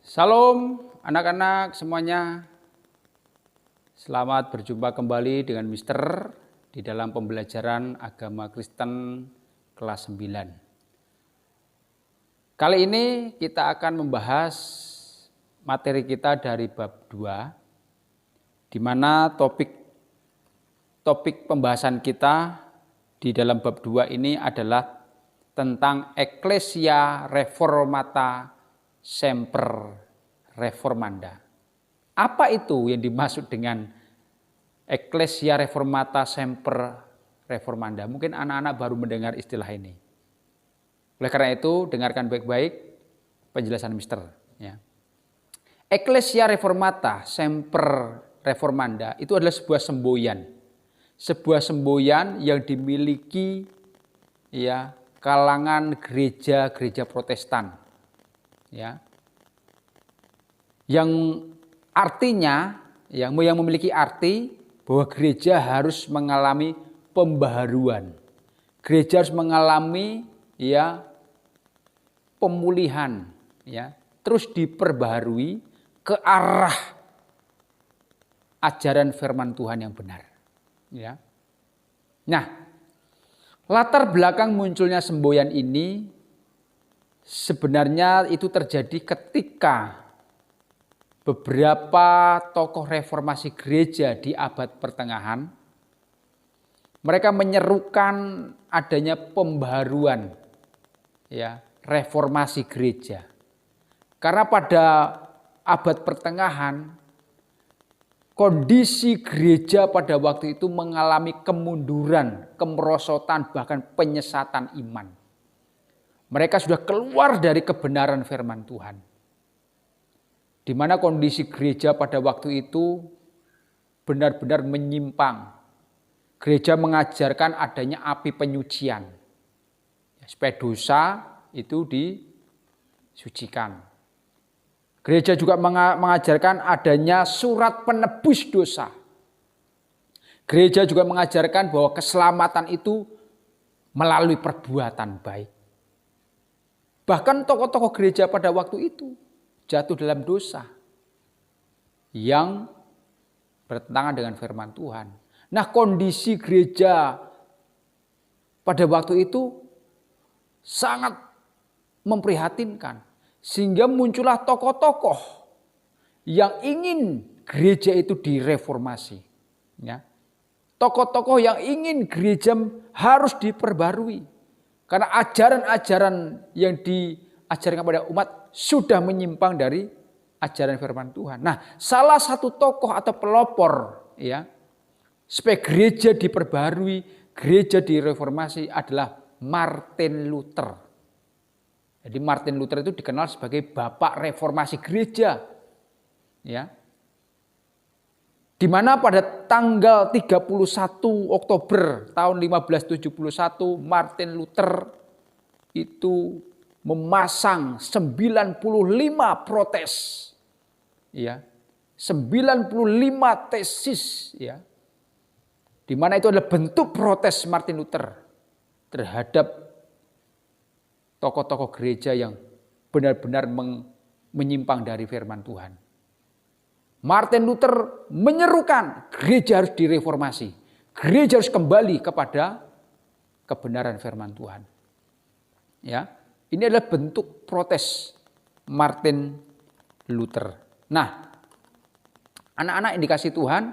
Salam anak-anak semuanya. Selamat berjumpa kembali dengan Mister di dalam pembelajaran agama Kristen kelas 9. Kali ini kita akan membahas materi kita dari bab 2, di mana topik pembahasan kita di dalam bab 2 ini adalah tentang Ecclesia Reformata Semper Reformanda. Apa itu yang dimaksud dengan Ecclesia Reformata Semper Reformanda? Mungkin anak-anak baru mendengar istilah ini. Oleh karena itu, dengarkan baik-baik penjelasan Mister. Ya. Ecclesia Reformata Semper Reformanda itu adalah sebuah semboyan. Sebuah semboyan yang dimiliki ya kalangan gereja-gereja Protestan. Ya. Yang artinya yang memiliki arti bahwa gereja harus mengalami pembaharuan. Gereja harus mengalami ya pemulihan ya, terus diperbaharui ke arah ajaran firman Tuhan yang benar. Ya. Nah, latar belakang munculnya semboyan ini sebenarnya itu terjadi ketika beberapa tokoh reformasi gereja di abad pertengahan, mereka menyerukan adanya pembaharuan ya, reformasi gereja. Karena pada abad pertengahan kondisi gereja pada waktu itu mengalami kemunduran, kemerosotan, bahkan penyesatan iman. Mereka sudah keluar dari kebenaran firman Tuhan. Di mana kondisi gereja pada waktu itu benar-benar menyimpang. Gereja mengajarkan adanya api penyucian. Supaya dosa itu disucikan. Gereja juga mengajarkan adanya surat penebus dosa. Gereja juga mengajarkan bahwa keselamatan itu melalui perbuatan baik. Bahkan tokoh-tokoh gereja pada waktu itu jatuh dalam dosa yang bertentangan dengan firman Tuhan. Nah, kondisi gereja pada waktu itu sangat memprihatinkan. Sehingga muncullah tokoh-tokoh yang ingin gereja itu direformasi. Ya. Tokoh-tokoh yang ingin gereja harus diperbarui. Karena ajaran-ajaran yang diajarkan kepada umat sudah menyimpang dari ajaran firman Tuhan. Nah, salah satu tokoh atau pelopor ya supaya gereja diperbarui, gereja direformasi adalah Martin Luther. Jadi Martin Luther itu dikenal sebagai bapak reformasi gereja. Ya. Di mana pada tanggal 31 Oktober tahun 1571 Martin Luther itu memasang 95 protes. Ya. 95 tesis ya. Di mana itu adalah bentuk protes Martin Luther terhadap tokoh-tokoh gereja yang benar-benar menyimpang dari firman Tuhan. Martin Luther menyerukan gereja harus direformasi. Gereja harus kembali kepada kebenaran firman Tuhan. Ya, ini adalah bentuk protes Martin Luther. Nah, anak-anak yang dikasih Tuhan,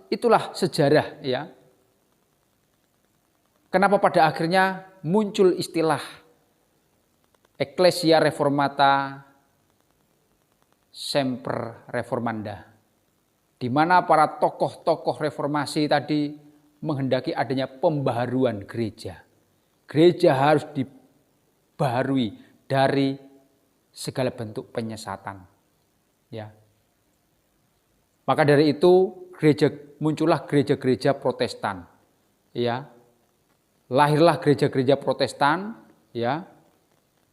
itulah sejarah ya. Kenapa pada akhirnya muncul istilah Ecclesia Reformata Semper Reformanda, di mana para tokoh-tokoh reformasi tadi menghendaki adanya pembaharuan gereja. Gereja harus dibaharui dari segala bentuk penyesatan. Ya. Maka dari itu muncullah gereja-gereja Protestan. Ya. Lahirlah gereja-gereja Protestan, ya,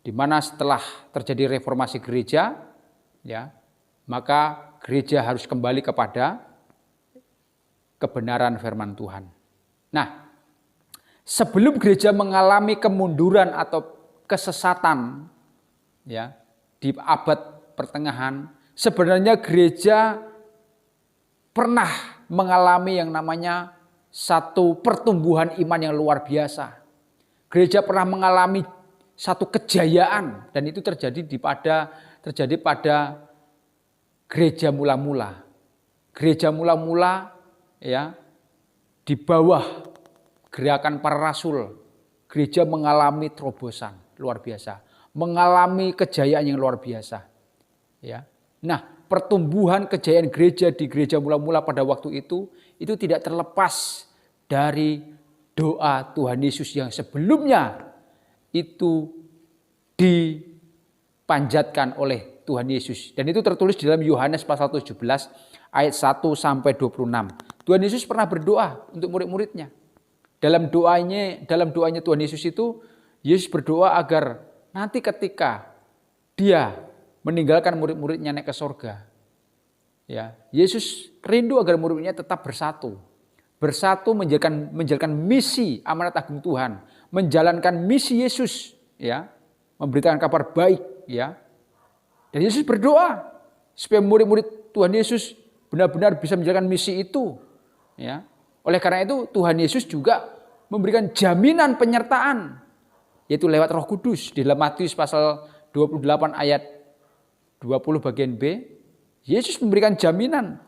di mana setelah terjadi reformasi gereja, ya, maka gereja harus kembali kepada kebenaran firman Tuhan. Nah, sebelum gereja mengalami kemunduran atau kesesatan, ya, di abad pertengahan, sebenarnya gereja pernah mengalami yang namanya satu pertumbuhan iman yang luar biasa. Gereja pernah mengalami satu kejayaan, dan itu terjadi pada gereja mula-mula. Gereja mula-mula ya, di bawah gerakan para rasul, gereja mengalami terobosan luar biasa, mengalami kejayaan yang luar biasa. Ya. Nah, pertumbuhan kejayaan gereja di gereja mula-mula pada waktu itu tidak terlepas dari doa Tuhan Yesus yang sebelumnya itu dipanjatkan oleh Tuhan Yesus. Dan itu tertulis di dalam Yohanes pasal 17 ayat 1 sampai 26. Tuhan Yesus pernah berdoa untuk murid-muridnya. Dalam doanya Tuhan Yesus itu, Yesus berdoa agar nanti ketika dia meninggalkan murid-muridnya naik ke sorga, ya, Yesus rindu agar murid-muridnya tetap bersatu menjalankan misi amanat agung Tuhan, menjalankan misi Yesus, ya, memberitakan kabar baik, ya. Dan Yesus berdoa supaya murid-murid Tuhan Yesus benar-benar bisa menjalankan misi itu, ya. Oleh karena itu Tuhan Yesus juga memberikan jaminan penyertaan, yaitu lewat Roh Kudus. Di dalam Matius pasal 28 ayat 20 bagian B, Yesus memberikan jaminan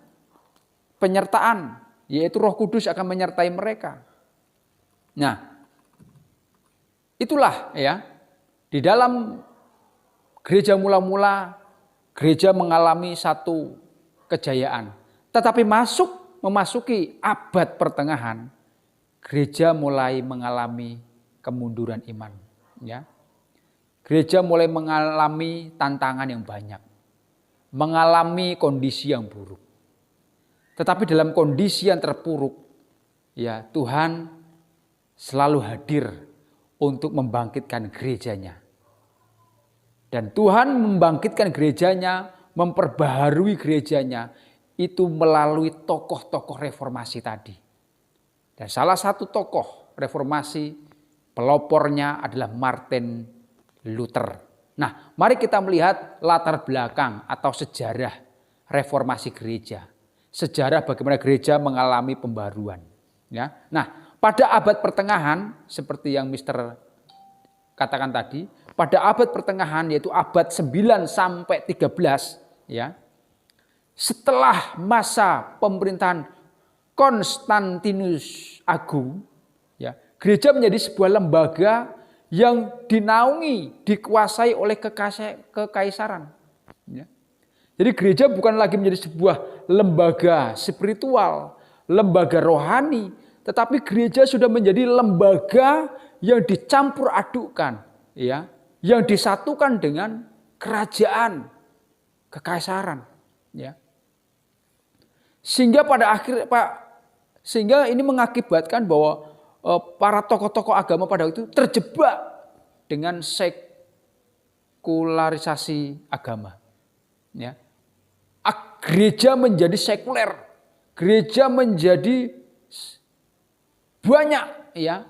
penyertaan, yaitu Roh Kudus akan menyertai mereka. Nah, itulah ya, di dalam gereja mula-mula, gereja mengalami satu kejayaan. Tetapi memasuki abad pertengahan, gereja mulai mengalami kemunduran iman. Ya. Gereja mulai mengalami tantangan yang banyak, mengalami kondisi yang buruk. Tetapi dalam kondisi yang terpuruk, ya, Tuhan selalu hadir untuk membangkitkan gerejanya. Dan Tuhan membangkitkan gerejanya, memperbaharui gerejanya, itu melalui tokoh-tokoh reformasi tadi. Dan salah satu tokoh reformasi, pelopornya adalah Martin Luther. Nah, mari kita melihat latar belakang atau sejarah reformasi gereja. Sejarah bagaimana gereja mengalami pembaruan. Ya. Nah, pada abad pertengahan, seperti yang Mister katakan tadi, pada abad pertengahan yaitu abad 9 sampai 13, ya. Setelah masa pemerintahan Konstantinus Agung, ya, gereja menjadi sebuah lembaga yang dinaungi, dikuasai oleh kekaisaran. Ya. Jadi gereja bukan lagi menjadi sebuah lembaga spiritual, lembaga rohani, tetapi gereja sudah menjadi lembaga yang dicampur adukkan, ya, yang disatukan dengan kerajaan, kekaisaran, ya. Sehingga sehingga ini mengakibatkan bahwa para tokoh-tokoh agama pada waktu itu terjebak dengan sekularisasi agama. Ya. Gereja menjadi sekuler, gereja menjadi banyak, ya,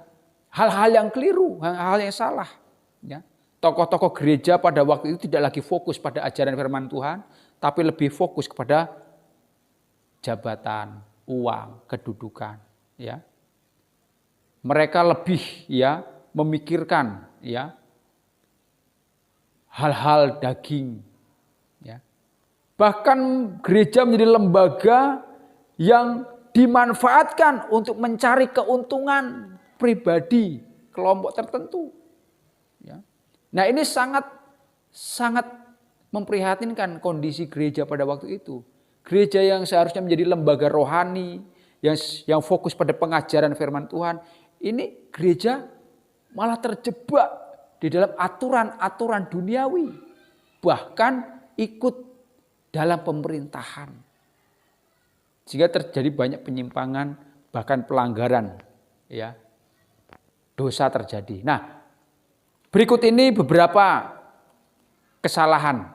hal-hal yang keliru, hal-hal yang salah. Ya. Tokoh-tokoh gereja pada waktu itu tidak lagi fokus pada ajaran firman Tuhan, tapi lebih fokus kepada jabatan, uang, kedudukan, ya. Mereka lebih, ya, memikirkan, ya, hal-hal daging, ya. Bahkan gereja menjadi lembaga yang dimanfaatkan untuk mencari keuntungan pribadi kelompok tertentu, ya. Nah, ini sangat memprihatinkan kondisi gereja pada waktu itu. Gereja yang seharusnya menjadi lembaga rohani, yang fokus pada pengajaran firman Tuhan, ini gereja malah terjebak di dalam aturan-aturan duniawi, bahkan ikut dalam pemerintahan. Sehingga terjadi banyak penyimpangan, bahkan pelanggaran, ya, dosa terjadi. Nah, berikut ini beberapa kesalahan,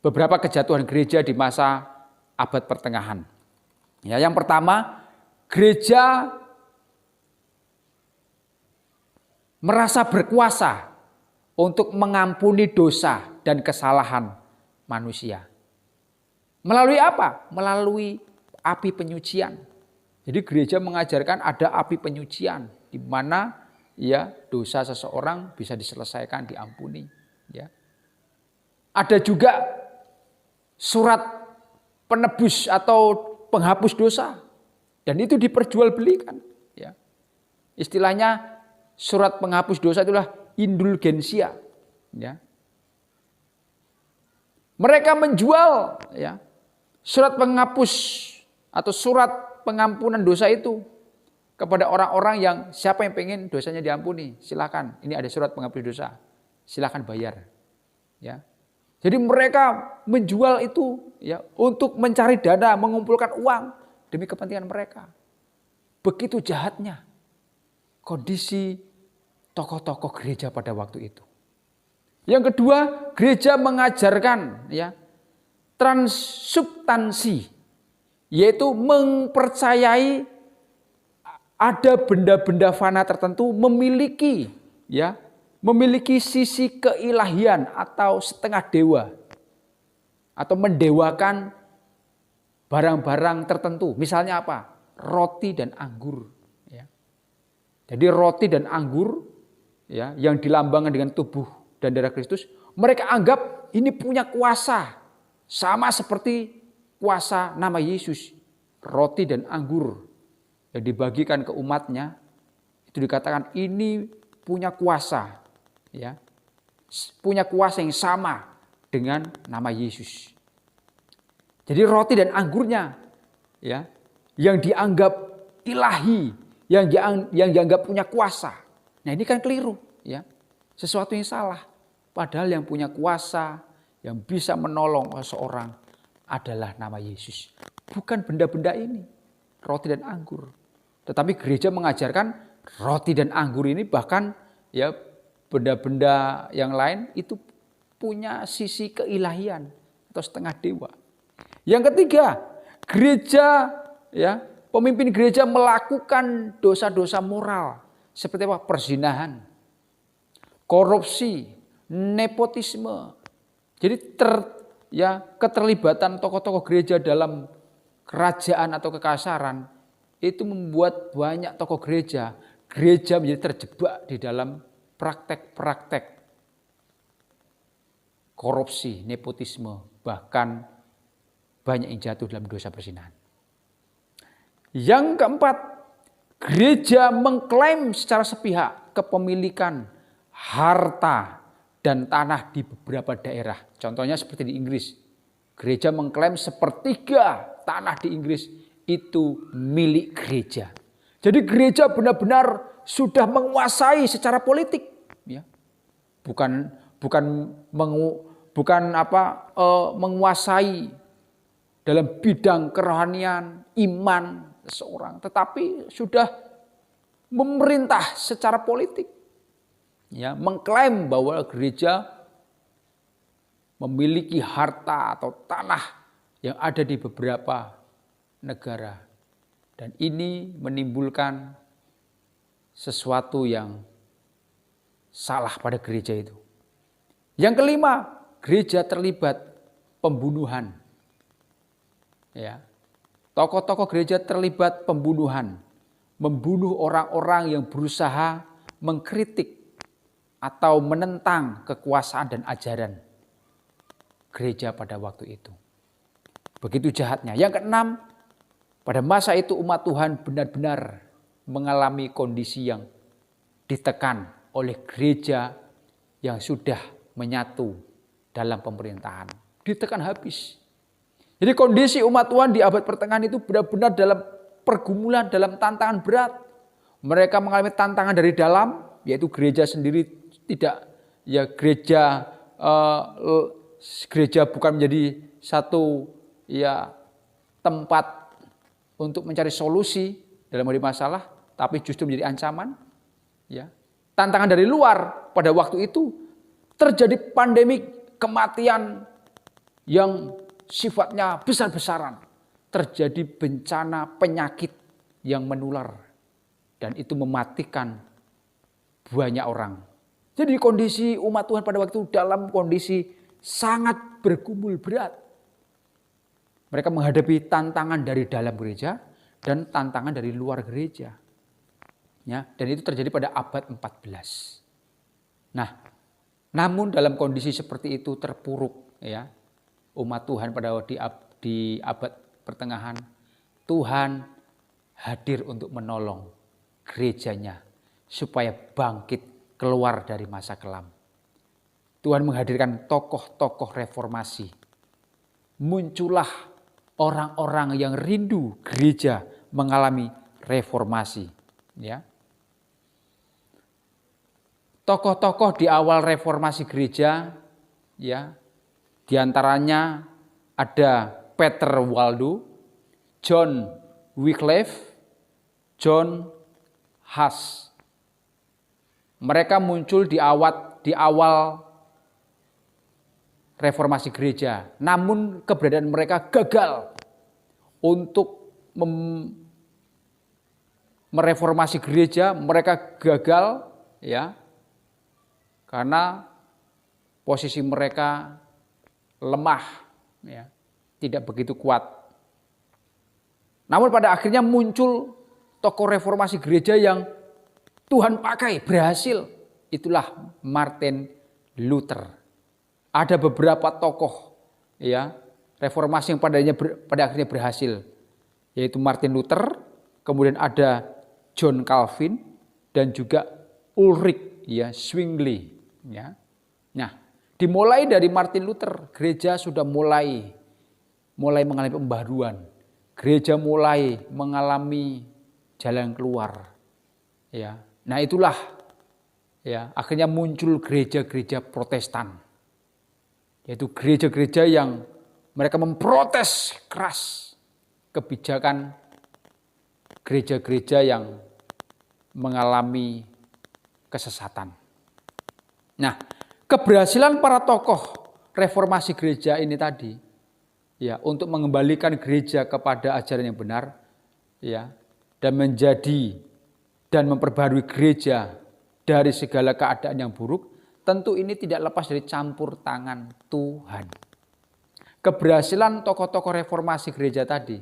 beberapa kejatuhan gereja di masa abad pertengahan. Ya, yang pertama, gereja merasa berkuasa untuk mengampuni dosa dan kesalahan manusia. Melalui apa? Melalui api penyucian. Jadi gereja mengajarkan ada api penyucian di mana ya dosa seseorang bisa diselesaikan, diampuni. Ya. Ada juga surat penebus atau penghapus dosa dan itu diperjualbelikan. Ya. Istilahnya surat penghapus dosa itulah indulgensia. Ya. Mereka menjual ya, surat penghapus atau surat pengampunan dosa itu kepada orang-orang yang siapa yang pengen dosanya diampuni, silakan. Ini ada surat penghapus dosa, silakan bayar. Ya. Jadi mereka menjual itu ya untuk mencari dana, mengumpulkan uang demi kepentingan mereka. Begitu jahatnya kondisi tokoh-tokoh gereja pada waktu itu. Yang kedua, gereja mengajarkan ya transubstansi, yaitu mempercayai ada benda-benda fana tertentu memiliki sisi keilahian atau setengah dewa atau mendewakan barang-barang tertentu. Misalnya apa? Roti dan anggur. Ya. Jadi roti dan anggur ya, yang dilambangkan dengan tubuh dan darah Kristus, mereka anggap ini punya kuasa sama seperti kuasa nama Yesus. Roti dan anggur yang dibagikan ke umatnya itu dikatakan ini punya kuasa, ya, punya kuasa yang sama dengan nama Yesus. Jadi roti dan anggurnya, ya, yang dianggap ilahi, yang dianggap punya kuasa. Nah ini kan keliru, ya, sesuatu yang salah. Padahal yang punya kuasa, yang bisa menolong seseorang adalah nama Yesus. Bukan benda-benda ini, roti dan anggur. Tetapi gereja mengajarkan roti dan anggur ini bahkan ya benda-benda yang lain itu punya sisi keilahian atau setengah dewa. Yang ketiga, gereja ya, pemimpin gereja melakukan dosa-dosa moral seperti apa? Perzinahan, korupsi, nepotisme. Jadi keterlibatan tokoh-tokoh gereja dalam kerajaan atau kekasaran itu membuat banyak tokoh gereja menjadi terjebak di dalam praktek-praktek korupsi, nepotisme, bahkan banyak yang jatuh dalam dosa perzinahan. Yang keempat, gereja mengklaim secara sepihak kepemilikan harta dan tanah di beberapa daerah. Contohnya seperti di Inggris. Gereja mengklaim sepertiga tanah di Inggris itu milik gereja. Jadi gereja benar-benar sudah menguasai secara politik. Ya. Bukan menguasai dalam bidang kerohanian, iman seseorang. Tetapi sudah memerintah secara politik. Ya, mengklaim bahwa gereja memiliki harta atau tanah yang ada di beberapa negara. Dan ini menimbulkan sesuatu yang salah pada gereja itu. Yang kelima, gereja terlibat pembunuhan. Ya. Tokoh-tokoh gereja terlibat pembunuhan, membunuh orang-orang yang berusaha mengkritik atau menentang kekuasaan dan ajaran gereja pada waktu itu. Begitu jahatnya. Yang keenam, pada masa itu umat Tuhan benar-benar mengalami kondisi yang ditekan oleh gereja yang sudah menyatu dalam pemerintahan. Ditekan habis. Jadi kondisi umat Tuhan di abad pertengahan itu benar-benar dalam pergumulan, dalam tantangan berat. Mereka mengalami tantangan dari dalam, yaitu gereja sendiri tidak, ya gereja bukan menjadi satu ya tempat untuk mencari solusi dalam masalah, tapi justru menjadi ancaman. Ya. Tantangan dari luar pada waktu itu terjadi pandemi kematian yang sifatnya besar-besaran. Terjadi bencana penyakit yang menular dan itu mematikan banyak orang. Jadi kondisi umat Tuhan pada waktu itu dalam kondisi sangat bergumul berat. Mereka menghadapi tantangan dari dalam gereja dan tantangan dari luar gereja. Ya, dan itu terjadi pada abad 14. Nah, namun dalam kondisi seperti itu terpuruk, ya, umat Tuhan pada di abad pertengahan, Tuhan hadir untuk menolong gerejanya supaya bangkit keluar dari masa kelam. Tuhan menghadirkan tokoh-tokoh reformasi. Muncullah orang-orang yang rindu gereja mengalami reformasi, ya. Tokoh-tokoh di awal reformasi gereja, ya, diantaranya ada Peter Waldo, John Wycliffe, John Huss. Mereka muncul di awal reformasi gereja, namun keberadaan mereka gagal untuk mereformasi gereja. Mereka gagal, ya, karena posisi mereka lemah, ya, tidak begitu kuat. Namun pada akhirnya muncul tokoh reformasi gereja yang Tuhan pakai, berhasil. Itulah Martin Luther. Ada beberapa tokoh, ya, reformasi yang pada akhirnya berhasil, yaitu Martin Luther, kemudian ada John Calvin, dan juga Ulrich, ya, Zwingli. Ya. Nah, dimulai dari Martin Luther, gereja sudah mulai mengalami pembaharuan. Gereja mulai mengalami jalan keluar. Ya. Nah, itulah, ya, akhirnya muncul gereja-gereja Protestan. Yaitu gereja-gereja yang mereka memprotes keras kebijakan gereja-gereja yang mengalami kesesatan. Nah, keberhasilan para tokoh reformasi gereja ini tadi, ya, untuk mengembalikan gereja kepada ajaran yang benar, ya, dan memperbarui gereja dari segala keadaan yang buruk, tentu ini tidak lepas dari campur tangan Tuhan. Keberhasilan tokoh-tokoh reformasi gereja tadi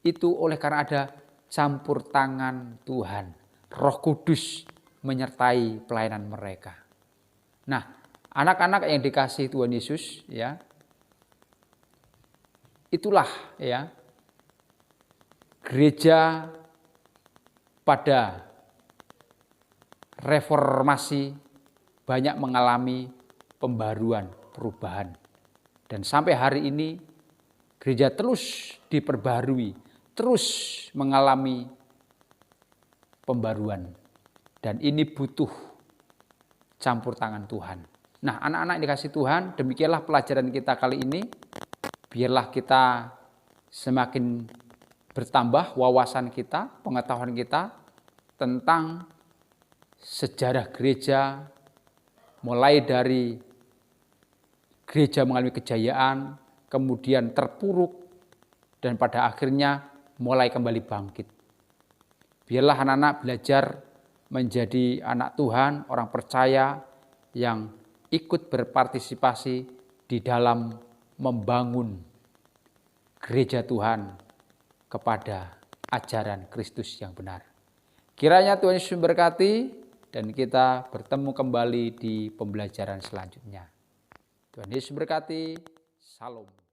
itu oleh karena ada campur tangan Tuhan. Roh Kudus menyertai pelayanan mereka. Nah, anak-anak yang dikasihi Tuhan Yesus, ya, itulah, ya, gereja pada reformasi banyak mengalami pembaruan, perubahan. Dan sampai hari ini gereja terus diperbarui, terus mengalami pembaruan. Dan ini butuh campur tangan Tuhan. Nah, anak-anak yang dikasih Tuhan, demikianlah pelajaran kita kali ini. Biarlah kita semakin bertambah wawasan kita, pengetahuan kita tentang sejarah gereja, mulai dari gereja mengalami kejayaan, kemudian terpuruk, dan pada akhirnya mulai kembali bangkit. Biarlah anak-anak belajar menjadi anak Tuhan, orang percaya yang ikut berpartisipasi di dalam membangun gereja Tuhan kepada ajaran Kristus yang benar. Kiranya Tuhan Yesus memberkati dan kita bertemu kembali di pembelajaran selanjutnya. Tuhan Yesus memberkati. Salam.